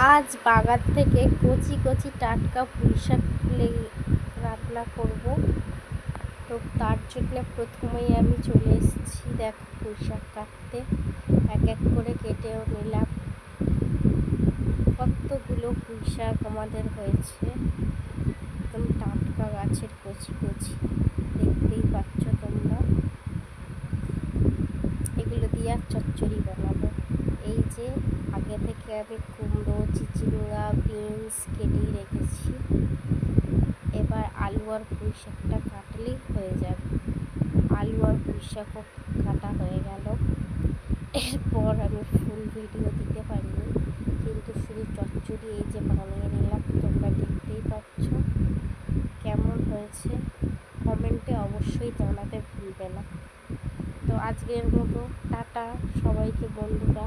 আজ বাগান থেকে কচি কচি টাটকা পুঁইশাক তুলে রান্না করব। তো তার জন্য প্রথমেই আমি চলে এসেছি দেখো পুঁইশাক কাটতে। এক এক করে কেটেও নিলাম। কতগুলো পুঁইশাক আমাদের হয়েছে, একদম টাটকা গাছের কচি কচি, দেখতেই পাচ্ছ তোমরা। এগুলো দিয়ে আর চচ্চড়ি বানাবো। এই যে আগে থেকে আমি কুমড়ো, চিচিঙ্গা, বিনস কেটেই রেখেছি। এবার আলু আর পুঁই শাকটা কাটলেই হয়ে যাবে। আলু আর পুঁই শাকও কাটা হয়ে গেল। এরপর আমি ফুল ভিডিও দিতে পারিনি, কিন্তু শুধু চচ্চড়ি এই যে বানিয়ে নিলাম, তোমরা দেখতেই পাচ্ছ। কেমন হয়েছে কমেন্টে অবশ্যই জানাতে ভুলবে না। তো আজকের মতো টাটা সবাইকে বন্ধুরা।